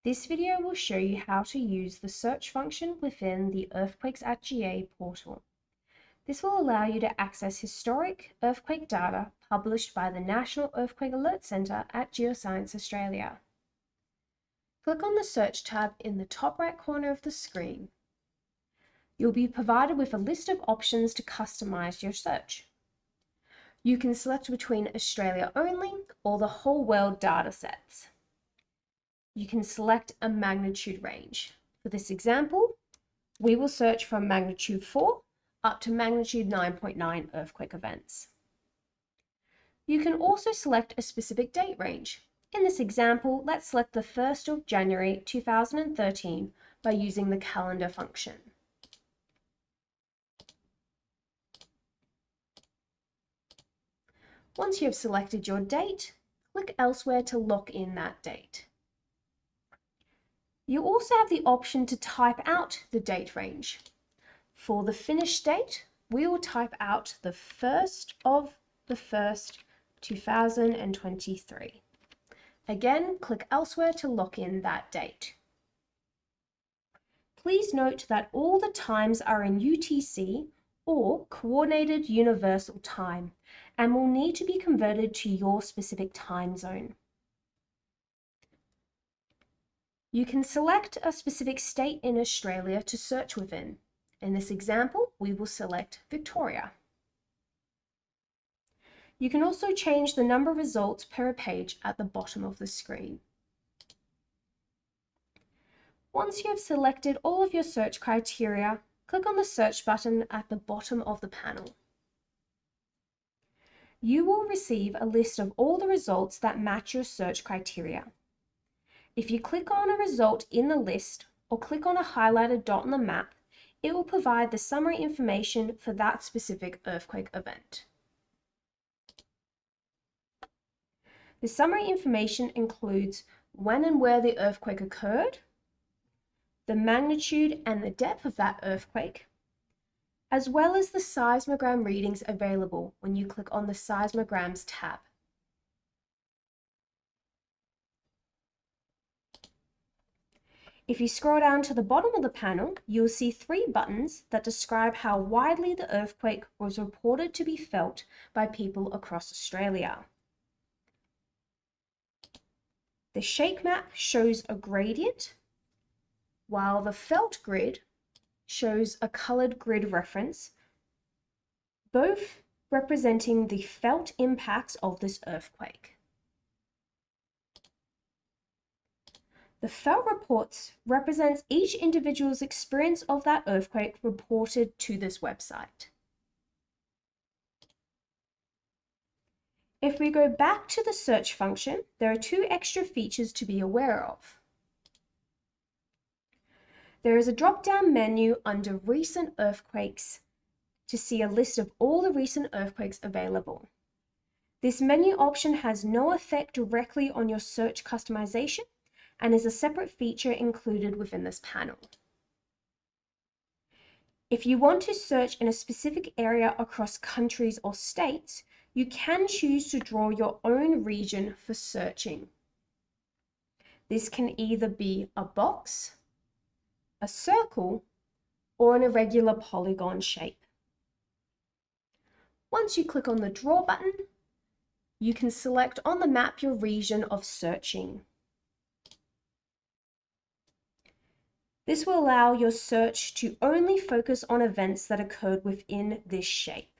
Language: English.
This video will show you how to use the search function within the Earthquakes at GA portal. This will allow you to access historic earthquake data published by the National Earthquake Alert Centre at Geoscience Australia. Click on the Search tab in the top right corner of the screen. You'll be provided with a list of options to customise your search. You can select between Australia only or the whole world data sets. You can select a magnitude range. For this example, we will search from magnitude 4 up to magnitude 9.9 earthquake events. You can also select a specific date range. In this example, let's select the 1st of January 2013 by using the calendar function. Once you have selected your date, click elsewhere to lock in that date. You also have the option to type out the date range. For the finished date, we will type out the 1st of the 1st, 2023. Again, click elsewhere to lock in that date. Please note that all the times are in UTC or Coordinated Universal Time and will need to be converted to your specific time zone. You can select a specific state in Australia to search within. In this example, we will select Victoria. You can also change the number of results per page at the bottom of the screen. Once you have selected all of your search criteria, click on the Search button at the bottom of the panel. You will receive a list of all the results that match your search criteria. If you click on a result in the list or click on a highlighted dot on the map, it will provide the summary information for that specific earthquake event. The summary information includes when and where the earthquake occurred, the magnitude and the depth of that earthquake, as well as the seismogram readings available when you click on the Seismograms tab. If you scroll down to the bottom of the panel, you'll see 3 buttons that describe how widely the earthquake was reported to be felt by people across Australia. The shake map shows a gradient, while the felt grid shows a coloured grid reference, both representing the felt impacts of this earthquake. The felt reports represents each individual's experience of that earthquake reported to this website. If we go back to the search function, there are 2 extra features to be aware of. There is a drop-down menu under Recent Earthquakes to see a list of all the recent earthquakes available. This menu option has no effect directly on your search customization and is a separate feature included within this panel. If you want to search in a specific area across countries or states, you can choose to draw your own region for searching. This can either be a box, a circle, or an irregular polygon shape. Once you click on the Draw button, you can select on the map your region of searching. This will allow your search to only focus on events that occurred within this shape.